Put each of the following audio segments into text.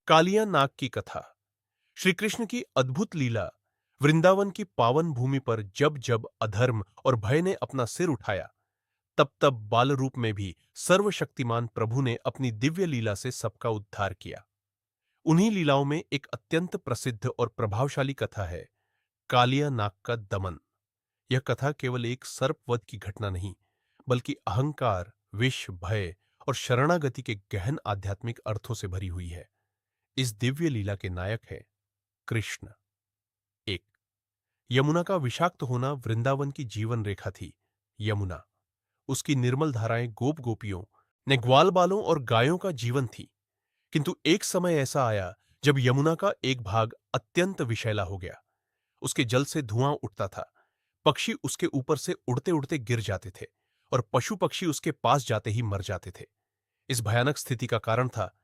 कालिया नाग की कथा। श्री कृष्ण की अद्भुत लीला। वृंदावन की पावन भूमि पर जब जब अधर्म और भय ने अपना सिर उठाया, तब तब बाल रूप में भी सर्वशक्तिमान प्रभु ने अपनी दिव्य लीला से सबका उद्धार किया। उन्हीं लीलाओं में एक अत्यंत प्रसिद्ध और प्रभावशाली कथा है, कालिया नाग का दमन। यह कथा केवल एक सर्पवध की घटना नहीं, बल्कि अहंकार, विष, भय और शरणागति के गहन आध्यात्मिक अर्थों से भरी हुई है। इस दिव्य लीला के नायक है कृष्ण। एक, यमुना का विषाक्त होना वृंदावन की जीवन रेखा थी। यमुना, उसकी निर्मल धाराएं गोप गोपियों ने ग्वाल बालों और गायों का जीवन थी। किंतु एक समय ऐसा आया जब यमुना का एक भाग अत्यंत विषैला हो गया। उसके जल से धुआं उठता था। पक्षी उसके ऊपर से उड़ते उड़ते गिर जाते थे और पशु पक्षी उसके पास जाते ही मर जाते थे। इस भयानक स्थिति का कारण था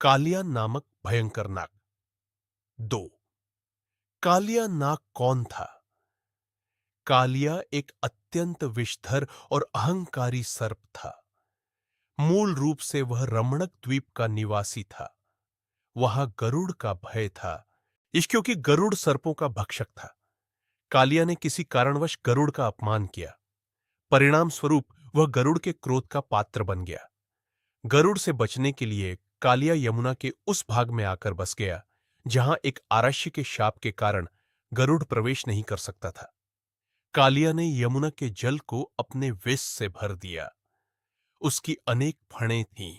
कालिया नामक भयंकर नाग। दो, कालिया नाग कौन था? कालिया एक अत्यंत विषधर और अहंकारी सर्प था। मूल रूप से वह रमणक द्वीप का निवासी था। वहां गरुड़ का भय था, इस क्योंकि गरुड़ सर्पों का भक्षक था। कालिया ने किसी कारणवश गरुड़ का अपमान किया। परिणाम स्वरूप वह गरुड़ के क्रोध का पात्र बन गया। गरुड़ से बचने के लिए कालिया यमुना के उस भाग में आकर बस गया जहां एक आरष्य के शाप के कारण गरुड़ प्रवेश नहीं कर सकता था। कालिया ने यमुना के जल को अपने विष से भर दिया। उसकी अनेक फणें थीं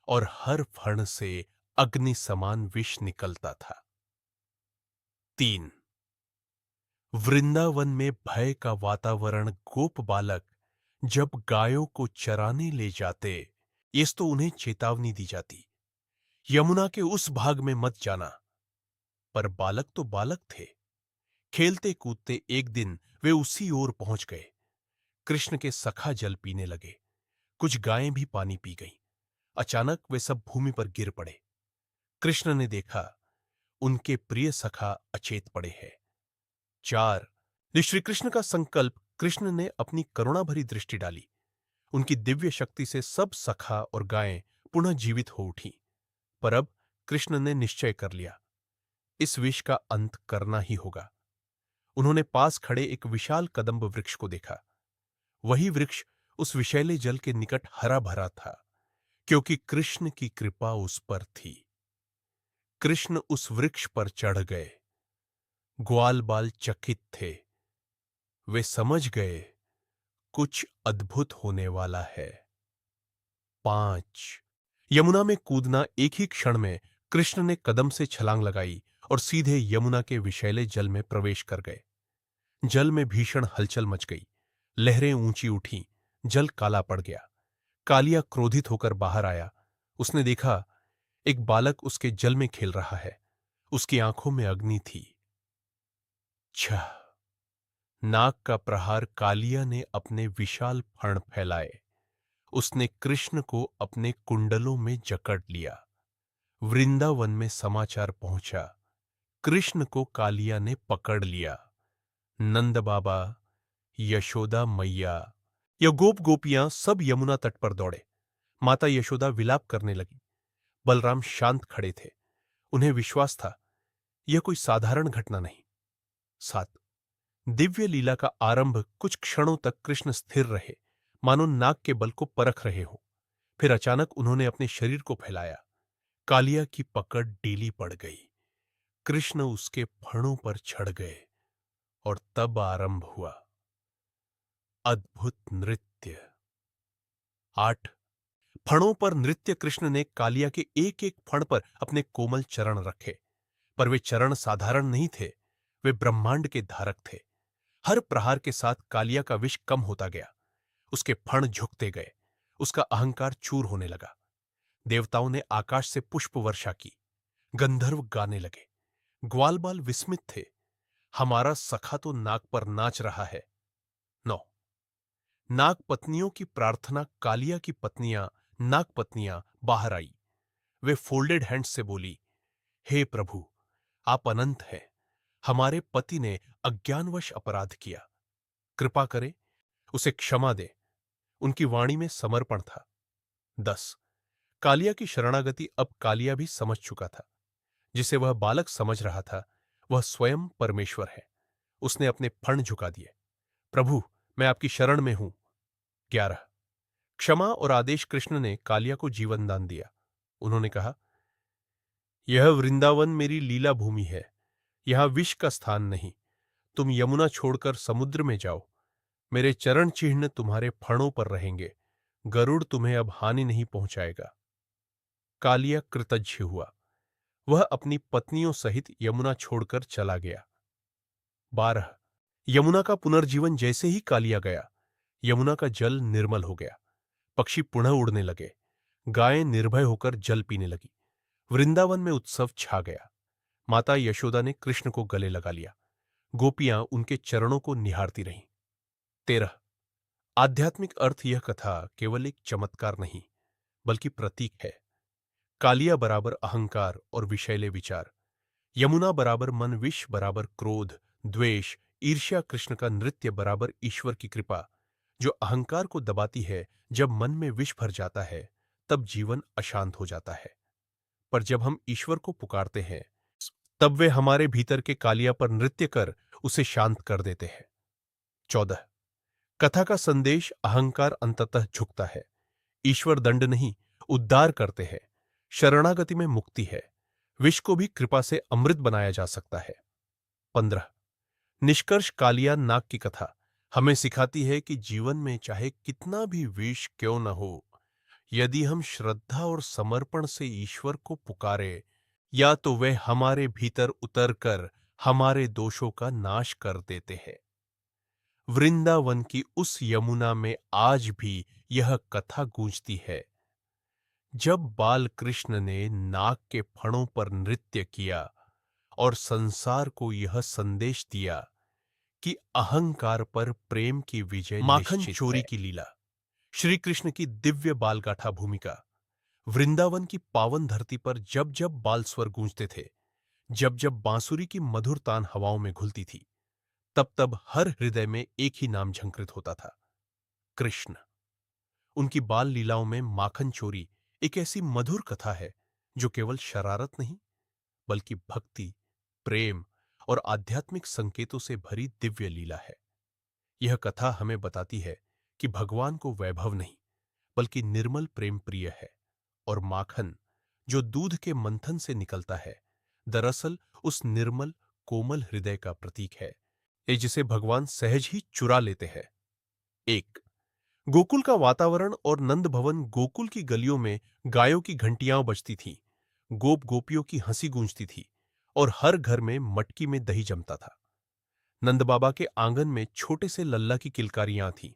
और हर फण से अग्नि समान विष निकलता था। तीन, वृंदावन में भय का वातावरण गोप बालक जब गायों को चराने ले जाते, इस तो उन्हें चेतावनी दी जाती, यमुना के उस भाग में मत जाना। पर बालक तो बालक थे। खेलते कूदते एक दिन वे उसी ओर पहुंच गए। कृष्ण के सखा जल पीने लगे। कुछ गायें भी पानी पी गईं। अचानक वे सब भूमि पर गिर पड़े। कृष्ण ने देखा, उनके प्रिय सखा अचेत पड़े हैं। चार, श्री कृष्ण का संकल्प। कृष्ण ने अपनी करुणा भरी दृष्टि डाली। उनकी दिव्य शक्ति से सब सखा और गायें पुनः जीवित हो उठी। पर अब कृष्ण ने निश्चय कर लिया, इस विष का अंत करना ही होगा। उन्होंने पास खड़े एक विशाल कदंब वृक्ष को देखा। वही वृक्ष उस विषैले जल के निकट हरा भरा था, क्योंकि कृष्ण की कृपा उस पर थी। कृष्ण उस वृक्ष पर चढ़ गए। ग्वाल बाल चकित थे। वे समझ गए, कुछ अद्भुत होने वाला है। 5, यमुना में कूदना। एक ही क्षण में कृष्ण ने कदम से छलांग लगाई और सीधे यमुना के विषैले जल में प्रवेश कर गए। जल में भीषण हलचल मच गई। लहरें ऊंची उठीं। जल काला पड़ गया। कालिया क्रोधित होकर बाहर आया। उसने देखा, एक बालक उसके जल में खेल रहा है। उसकी आंखों में अग्नि थी। 6, नाग का प्रहार। कालिया ने अपने विशाल फण फैलाए। उसने कृष्ण को अपने कुंडलों में जकड़ लिया। वृंदावन में समाचार पहुंचा, कृष्ण को कालिया ने पकड़ लिया। नंद बाबा, यशोदा मैया, या गोप गोपियां सब यमुना तट पर दौड़े। माता यशोदा विलाप करने लगी। बलराम शांत खड़े थे। उन्हें विश्वास था, यह कोई साधारण घटना नहीं। 7, दिव्य लीला का आरंभ। कुछ क्षणों तक कृष्ण स्थिर रहे, मानो नाग के बल को परख रहे हो। फिर अचानक उन्होंने अपने शरीर को फैलाया। कालिया की पकड़ ढीली पड़ गई। कृष्ण उसके फणों पर चढ़ गए और तब आरंभ हुआ अद्भुत नृत्य। 8, फणों पर नृत्य। कृष्ण ने कालिया के एक एक फण पर अपने कोमल चरण रखे, पर वे चरण साधारण नहीं थे, वे ब्रह्मांड के धारक थे। हर प्रहार के साथ कालिया का विष कम होता गया। उसके फण झुकते गए। उसका अहंकार चूर होने लगा। देवताओं ने आकाश से पुष्प वर्षा की। गंधर्व गाने लगे। ग्वालबाल विस्मित थे, हमारा सखा तो नाग पर नाच रहा है। 9, नाग पत्नियों की प्रार्थना। कालिया की पत्नियां, नाग पत्नियां बाहर आई। वे फोल्डेड हैंड्स से बोली, हे प्रभु, आप अनंत हैं। हमारे पति ने अज्ञानवश अपराध किया, कृपा करें, उसे क्षमा दे। उनकी वाणी में समर्पण था। 10, कालिया की शरणागति। अब कालिया भी समझ चुका था, जिसे वह बालक समझ रहा था वह स्वयं परमेश्वर है। उसने अपने फण झुका दिए। प्रभु, मैं आपकी शरण में हूं। 11। क्षमा और आदेश। कृष्ण ने कालिया को जीवन दान दिया। उन्होंने कहा, यह वृंदावन मेरी लीला भूमि है, यहां विष का स्थान नहीं। तुम यमुना छोड़कर समुद्र में जाओ, मेरे चरण चिन्ह तुम्हारे फणों पर रहेंगे, गरुड़ तुम्हें अब हानि नहीं पहुंचाएगा। कालिया कृतज्ञ हुआ। वह अपनी पत्नियों सहित यमुना छोड़कर चला गया। 12। यमुना का पुनर्जीवन। जैसे ही कालिया गया, यमुना का जल निर्मल हो गया। पक्षी पुनः उड़ने लगे। गायें निर्भय होकर जल पीने लगी। वृंदावन में उत्सव छा गया। माता यशोदा ने कृष्ण को गले लगा लिया। गोपियां उनके चरणों को निहारती रहीं। 13। आध्यात्मिक अर्थ। यह कथा केवल एक चमत्कार नहीं, बल्कि प्रतीक है। कालिया बराबर अहंकार और विषैले विचार, यमुना बराबर मन, विष बराबर क्रोध, द्वेष, ईर्ष्या, कृष्ण का नृत्य बराबर ईश्वर की कृपा, जो अहंकार को दबाती है। जब मन में विष भर जाता है, तब जीवन अशांत हो जाता है। पर जब हम ईश्वर को पुकारते हैं, तब वे हमारे भीतर के कालिया पर नृत्य कर उसे शांत कर देते हैं। 14। कथा का संदेश। अहंकार अंततः झुकता है। ईश्वर दंड नहीं, उद्धार करते हैं। शरणागति में मुक्ति है। विष को भी कृपा से अमृत बनाया जा सकता है। 15। निष्कर्ष। कालिया नाग की कथा हमें सिखाती है कि जीवन में चाहे कितना भी विष क्यों न हो, यदि हम श्रद्धा और समर्पण से ईश्वर को पुकारे, या तो वे हमारे भीतर उतरकर हमारे दोषों का नाश कर देते हैं। वृंदावन की उस यमुना में आज भी यह कथा गूंजती है। जब बाल कृष्ण ने नाग के फणों पर नृत्य किया और संसार को यह संदेश दिया कि अहंकार पर प्रेम की विजय माखन चोरी की लीला। श्री कृष्ण की दिव्य बालगाथा भूमिका। वृंदावन की पावन धरती पर जब जब बाल स्वर गूंजते थे, जब जब बांसुरी की मधुर तान हवाओं में घुलती थी, तब तब हर हृदय में एक ही नाम झंकृत होता था, कृष्ण। उनकी बाल लीलाओं में माखन चोरी एक ऐसी मधुर कथा है जो केवल शरारत नहीं, बल्कि भक्ति, प्रेम और आध्यात्मिक संकेतों से भरी दिव्य लीला है। यह कथा हमें बताती है कि भगवान को वैभव नहीं, बल्कि निर्मल प्रेम प्रिय है, और माखन जो दूध के मंथन से निकलता है, दरअसल उस निर्मल कोमल हृदय का प्रतीक है, ये जिसे भगवान सहज ही चुरा लेते हैं। 1। गोकुल का वातावरण और नंद भवन। गोकुल की गलियों में गायों की घंटियां बजती थीं, गोप गोपियों की हंसी गूंजती थी, और हर घर में मटकी में दही जमता था। नंद बाबा के आंगन में छोटे से लल्ला की किलकारियां थीं।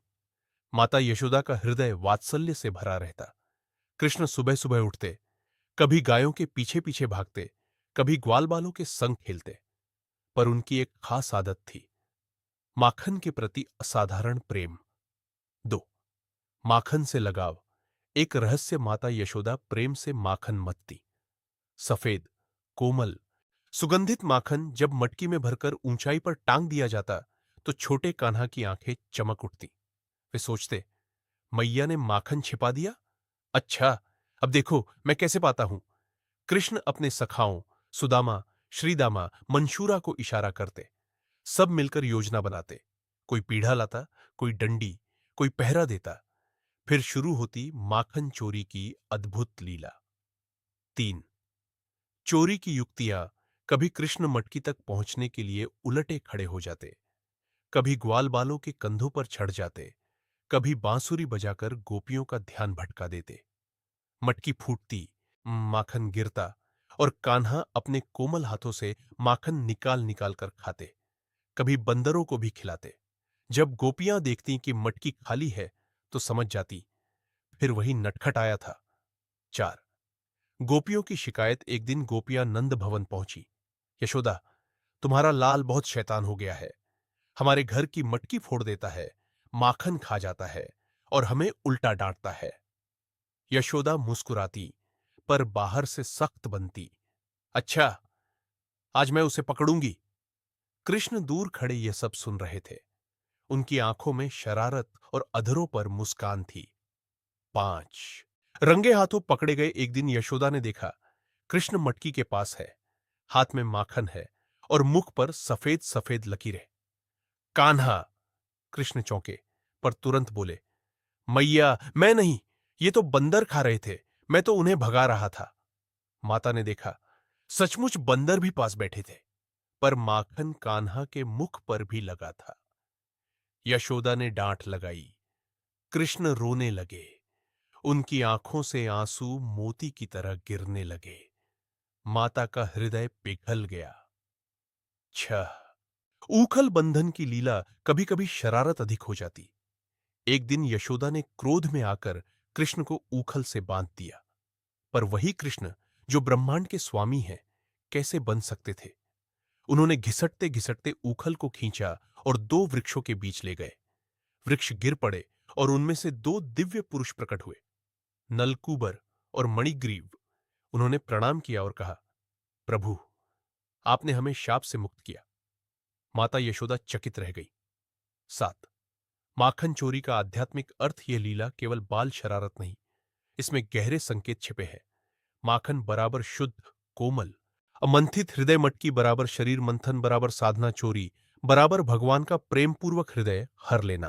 माता यशोदा का हृदय वात्सल्य से भरा रहता। कृष्ण सुबह सुबह उठते, कभी गायों के पीछे पीछे भागते, कभी ग्वालबालों के संग खेलते। पर उनकी एक खास आदत थी, माखन के प्रति असाधारण प्रेम। 2। माखन से लगाव। एक रहस्य। माता यशोदा प्रेम से माखन मथती। सफेद, कोमल, सुगंधित माखन जब मटकी में भरकर ऊंचाई पर टांग दिया जाता, तो छोटे कान्हा की आंखें चमक उठती। वे सोचते, मैया ने माखन छिपा दिया। अच्छा, अब देखो मैं कैसे पाता हूं। कृष्ण अपने सखाओं सुदामा, श्रीदामा, मंशूरा को इशारा करते। सब मिलकर योजना बनाते। कोई पीढ़ा लाता, कोई डंडी, कोई पहरा देता। फिर शुरू होती माखन चोरी की अद्भुत लीला। 3। चोरी की युक्तियां। कभी कृष्ण मटकी तक पहुंचने के लिए उलटे खड़े हो जाते, कभी ग्वालबालों के कंधों पर चढ़ जाते, कभी बांसुरी बजाकर गोपियों का ध्यान भटका देते। मटकी फूटती, माखन गिरता, और कान्हा अपने कोमल हाथों से माखन निकाल निकाल कर खाते, कभी बंदरों को भी खिलाते। जब गोपियां देखती कि मटकी खाली है, तो समझ जाती फिर वही नटखट आया था। 4। गोपियों की शिकायत। एक दिन गोपियां नंद भवन पहुंची। यशोदा, तुम्हारा लाल बहुत शैतान हो गया है, हमारे घर की मटकी फोड़ देता है, माखन खा जाता है और हमें उल्टा डांटता है। यशोदा मुस्कुराती, पर बाहर से सख्त बनती। अच्छा, आज मैं उसे पकड़ूंगी। कृष्ण दूर खड़े ये सब सुन रहे थे। उनकी आंखों में शरारत और अधरों पर मुस्कान थी। 5। रंगे हाथों पकड़े गए। एक दिन यशोदा ने देखा, कृष्ण मटकी के पास है, हाथ में माखन है और मुख पर सफेद सफेद लकीरें। कान्हा! कृष्ण चौंके, पर तुरंत बोले, मैया, मैं नहीं, ये तो बंदर खा रहे थे, मैं तो उन्हें भगा रहा था। माता ने देखा, सचमुच बंदर भी पास बैठे थे, पर माखन कान्हा के मुख पर भी लगा था। यशोदा ने डांट लगाई। कृष्ण रोने लगे। उनकी आंखों से आंसू मोती की तरह गिरने लगे। माता का हृदय पिघल गया। छह ऊखल बंधन की लीला कभी कभी शरारत अधिक हो जाती। एक दिन यशोदा ने क्रोध में आकर कृष्ण को ऊखल से बांध दिया। पर वही कृष्ण जो ब्रह्मांड के स्वामी हैं, कैसे बंध सकते थे? उन्होंने घिसटते घिसटते ऊखल को खींचा और दो वृक्षों के बीच ले गए। वृक्ष गिर पड़े और उनमें से दो दिव्य पुरुष प्रकट हुए, नलकूबर और मणिग्रीव। उन्होंने प्रणाम किया और कहा, प्रभु, आपने हमें शाप से मुक्त किया। माता यशोदा चकित रह गई। 7 माखन चोरी का आध्यात्मिक अर्थ यह लीला केवल बाल शरारत नहीं, इसमें गहरे संकेत छिपे हैं। माखन बराबर शुद्ध, कोमल, अमंथित हृदय मटकी बराबर शरीर मंथन बराबर साधना चोरी बराबर भगवान का प्रेम पूर्वक हृदय हर लेना।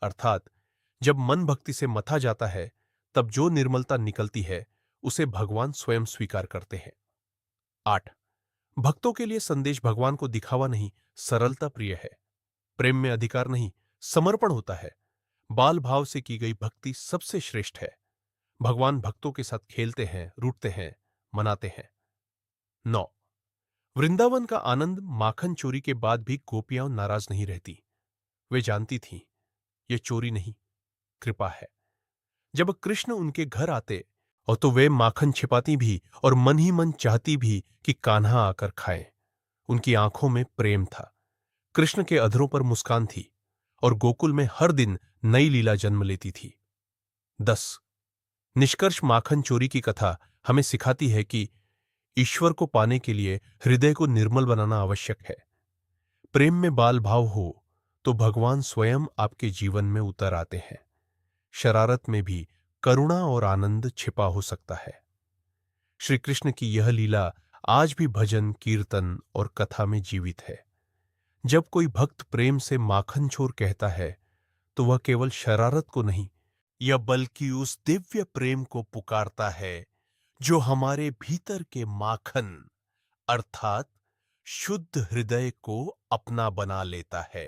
अर्थात जब मन भक्ति से मथा जाता है, तब जो निर्मलता निकलती है उसे भगवान स्वयं स्वीकार करते हैं। 8 भक्तों के लिए संदेश भगवान को दिखावा नहीं, सरलता प्रिय है। प्रेम में अधिकार नहीं, समर्पण होता है। बाल भाव से की गई भक्ति सबसे श्रेष्ठ है। भगवान भक्तों के साथ खेलते हैं, रूठते हैं, मनाते हैं। 9 वृंदावन का आनंद माखन चोरी के बाद भी गोपियां नाराज नहीं रहती। वे जानती थीं, यह चोरी नहीं, कृपा है। जब कृष्ण उनके घर आते और तो वे माखन छिपाती भी और मन ही मन चाहती भी कि कान्हा आकर खाए। उनकी आंखों में प्रेम था, कृष्ण के अधरों पर मुस्कान थी और गोकुल में हर दिन नई लीला जन्म लेती थी। 10 निष्कर्ष माखन चोरी की कथा हमें सिखाती है कि ईश्वर को पाने के लिए हृदय को निर्मल बनाना आवश्यक है। प्रेम में बाल भाव हो तो भगवान स्वयं आपके जीवन में उतर आते हैं। शरारत में भी करुणा और आनंद छिपा हो सकता है। श्री कृष्ण की यह लीला आज भी भजन, कीर्तन और कथा में जीवित है। जब कोई भक्त प्रेम से माखन चोर कहता है, तो वह केवल शरारत को नहीं, यह बल्कि उस दिव्य प्रेम को पुकारता है जो हमारे भीतर के माखन अर्थात शुद्ध हृदय को अपना बना लेता है।